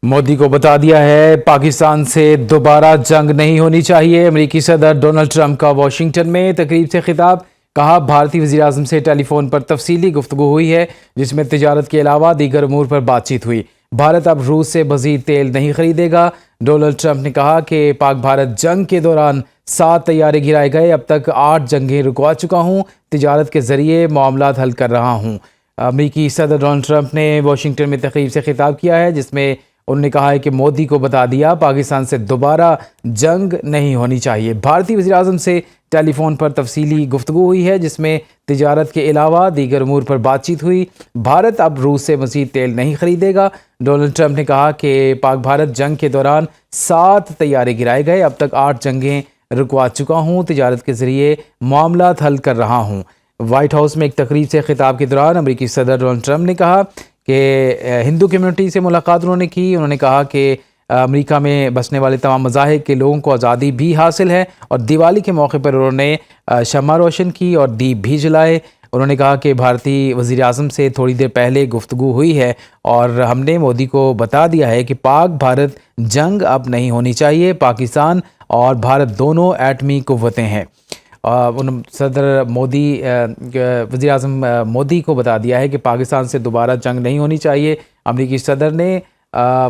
مودی کو بتا دیا ہے پاکستان سے دوبارہ جنگ نہیں ہونی چاہیے۔ امریکی صدر ڈونلڈ ٹرمپ کا واشنگٹن میں تقریب سے خطاب۔ کہا بھارتی وزیر اعظم سے ٹیلی فون پر تفصیلی گفتگو ہوئی ہے جس میں تجارت کے علاوہ دیگر امور پر بات چیت ہوئی۔ بھارت اب روس سے مزید تیل نہیں خریدے گا۔ ڈونلڈ ٹرمپ نے کہا کہ پاک بھارت جنگ کے دوران 7 طیارے گرائے گئے، اب تک 8 جنگیں رکوا چکا ہوں، تجارت کے ذریعے معاملات حل کر رہا ہوں۔ امریکی صدر ڈونلڈ ٹرمپ نے واشنگٹن میں تقریب سے خطاب کیا ہے جس میں انہوں نے کہا ہے کہ مودی کو بتا دیا پاکستان سے دوبارہ جنگ نہیں ہونی چاہیے۔ بھارتی وزیر اعظم سے ٹیلی فون پر تفصیلی گفتگو ہوئی ہے جس میں تجارت کے علاوہ دیگر امور پر بات چیت ہوئی۔ بھارت اب روس سے مزید تیل نہیں خریدے گا۔ ڈونلڈ ٹرمپ نے کہا کہ پاک بھارت جنگ کے دوران 7 طیارے گرائے گئے، اب تک 8 جنگیں رکوا چکا ہوں، تجارت کے ذریعے معاملات حل کر رہا ہوں۔ وائٹ ہاؤس میں ایک تقریب سے خطاب کے دوران امریکی صدر ڈونلڈ ٹرمپ نے کہا کہ ہندو کمیونٹی سے ملاقات انہوں نے کی۔ انہوں نے کہا کہ امریکہ میں بسنے والے تمام مذاہب کے لوگوں کو آزادی بھی حاصل ہے، اور دیوالی کے موقع پر انہوں نے شمع روشن کی اور دیپ بھی جلائے۔ انہوں نے کہا کہ بھارتی وزیر اعظم سے تھوڑی دیر پہلے گفتگو ہوئی ہے اور ہم نے مودی کو بتا دیا ہے کہ پاک بھارت جنگ اب نہیں ہونی چاہیے۔ پاکستان اور بھارت دونوں ایٹمی قوتیں ہیں۔ صدر مودی وزیر اعظم مودی کو بتا دیا ہے کہ پاکستان سے دوبارہ جنگ نہیں ہونی چاہیے۔ امریکی صدر نے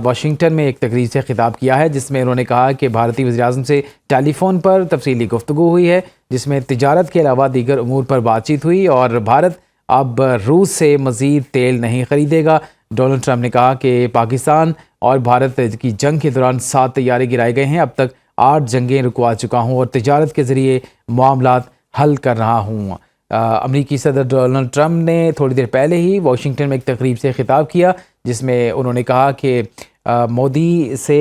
واشنگٹن میں ایک تقریب سے خطاب کیا ہے جس میں انہوں نے کہا کہ بھارتی وزیر اعظم سے ٹیلی فون پر تفصیلی گفتگو ہوئی ہے جس میں تجارت کے علاوہ دیگر امور پر بات چیت ہوئی، اور بھارت اب روس سے مزید تیل نہیں خریدے گا۔ ڈونلڈ ٹرمپ نے کہا کہ پاکستان اور بھارت کی جنگ کے دوران 7 طیارے گرائے گئے ہیں، اب تک 8 جنگیں رکوا چکا ہوں اور تجارت کے ذریعے معاملات حل کر رہا ہوں۔ امریکی صدر ڈونلڈ ٹرمپ نے تھوڑی دیر پہلے ہی واشنگٹن میں ایک تقریب سے خطاب کیا جس میں انہوں نے کہا کہ مودی سے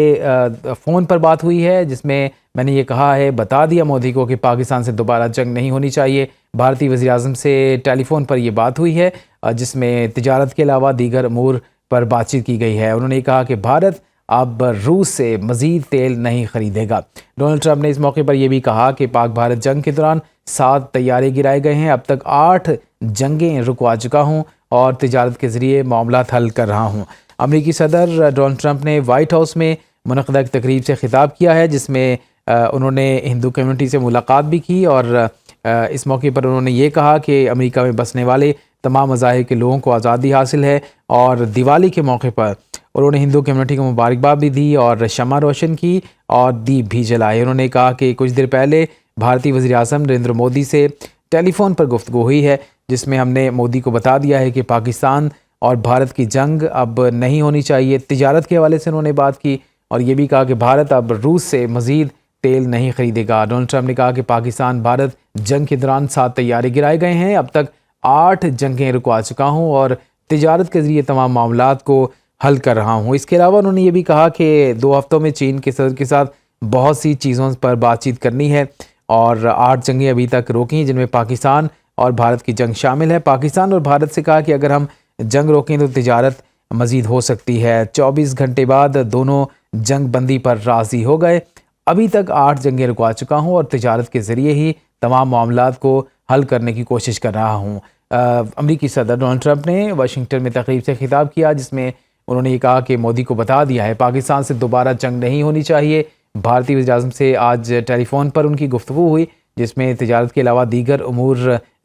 فون پر بات ہوئی ہے جس میں نے یہ کہا ہے، بتا دیا مودی کو کہ پاکستان سے دوبارہ جنگ نہیں ہونی چاہیے۔ بھارتی وزیر اعظم سے ٹیلی فون پر یہ بات ہوئی ہے جس میں تجارت کے علاوہ دیگر امور پر بات چیت کی گئی ہے۔ انہوں نے کہا کہ بھارت اب روس سے مزید تیل نہیں خریدے گا۔ ڈونلڈ ٹرمپ نے اس موقع پر یہ بھی کہا کہ پاک بھارت جنگ کے دوران 7 طیارے گرائے گئے ہیں، اب تک 8 جنگیں رکوا چکا ہوں اور تجارت کے ذریعے معاملات حل کر رہا ہوں۔ امریکی صدر ڈونلڈ ٹرمپ نے وائٹ ہاؤس میں منعقدہ ایک تقریب سے خطاب کیا ہے جس میں انہوں نے ہندو کمیونٹی سے ملاقات بھی کی، اور اس موقع پر انہوں نے یہ کہا کہ امریکہ میں بسنے والے تمام مذاہب کے لوگوں کو آزادی حاصل ہے، اور دیوالی کے موقع پر انہوں نے ہندو کمیونٹی کو مبارکباد بھی دی اور شمع روشن کی اور دیپ بھی جلائے۔ انہوں نے کہا کہ کچھ دیر پہلے بھارتی وزیر اعظم نریندر مودی سے ٹیلی فون پر گفتگو ہوئی ہے جس میں ہم نے مودی کو بتا دیا ہے کہ پاکستان اور بھارت کی جنگ اب نہیں ہونی چاہیے۔ تجارت کے حوالے سے انہوں نے بات کی اور یہ بھی کہا کہ بھارت اب روس سے مزید تیل نہیں خریدے گا۔ ڈونلڈ ٹرمپ نے کہا کہ پاکستان بھارت جنگ کے دوران 7 طیارے گرائے گئے ہیں، اب تک 8 جنگیں رکوا چکا ہوں اور تجارت کے ذریعے تمام معاملات کو حل کر رہا ہوں۔ اس کے علاوہ انہوں نے یہ بھی کہا کہ 2 ہفتوں میں چین کے صدر کے ساتھ بہت سی چیزوں پر بات چیت کرنی ہے، اور 8 جنگیں ابھی تک روکی جن میں پاکستان اور بھارت کی جنگ شامل ہے۔ پاکستان اور بھارت سے کہا کہ اگر ہم جنگ روکیں تو تجارت مزید ہو سکتی ہے۔ 24 گھنٹے بعد دونوں جنگ بندی پر راضی ہو گئے۔ ابھی تک 8 جنگیں رکوا چکا ہوں اور تجارت کے ذریعے ہی تمام معاملات کو حل کرنے کی کوشش کر رہا ہوں۔ امریکی صدر ڈونلڈ ٹرمپ نے واشنگٹن میں تقریب سے خطاب کیا جس میں انہوں نے یہ کہا کہ مودی کو بتا دیا ہے پاکستان سے دوبارہ جنگ نہیں ہونی چاہیے۔ بھارتی وزیر اعظم سے آج ٹیلی فون پر ان کی گفتگو ہوئی جس میں تجارت کے علاوہ دیگر امور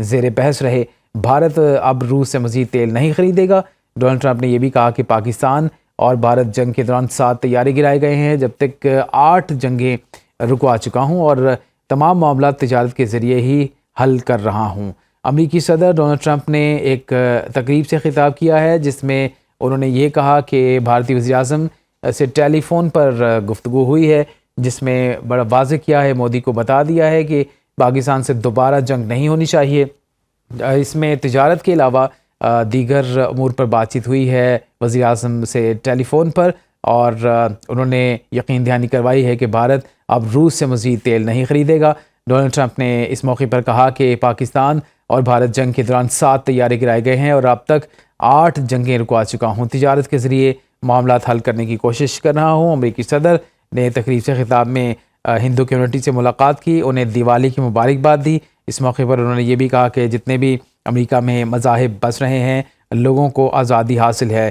زیر بحث رہے۔ بھارت اب روس سے مزید تیل نہیں خریدے گا۔ ڈونلڈ ٹرمپ نے یہ بھی کہا کہ پاکستان اور بھارت جنگ کے دوران 7 طیارے گرائے گئے ہیں، جب تک 8 جنگیں رکوا چکا ہوں اور تمام معاملات تجارت کے ذریعے ہی حل کر رہا ہوں۔ امریکی صدر ڈونلڈ ٹرمپ نے ایک تقریب سے خطاب کیا ہے جس میں انہوں نے یہ کہا کہ بھارتی وزیر اعظم سے ٹیلی فون پر گفتگو ہوئی ہے جس میں بڑا واضح کیا ہے، مودی کو بتا دیا ہے کہ پاکستان سے دوبارہ جنگ نہیں ہونی چاہیے۔ اس میں تجارت کے علاوہ دیگر امور پر بات چیت ہوئی ہے وزیر اعظم سے ٹیلی فون پر، اور انہوں نے یقین دہانی کروائی ہے کہ بھارت اب روس سے مزید تیل نہیں خریدے گا۔ ڈونلڈ ٹرمپ نے اس موقع پر کہا کہ پاکستان اور بھارت جنگ کے دوران 7 طیارے گرائے گئے ہیں اور اب تک 8 جنگیں رکوا چکا ہوں، تجارت کے ذریعے معاملات حل کرنے کی کوشش کر رہا ہوں۔ امریکی صدر نے تقریب سے خطاب میں ہندو کمیونٹی سے ملاقات کی، انہیں دیوالی کی مبارکباد دی۔ اس موقع پر انہوں نے یہ بھی کہا کہ جتنے بھی امریکہ میں مذاہب بس رہے ہیں، لوگوں کو آزادی حاصل ہے،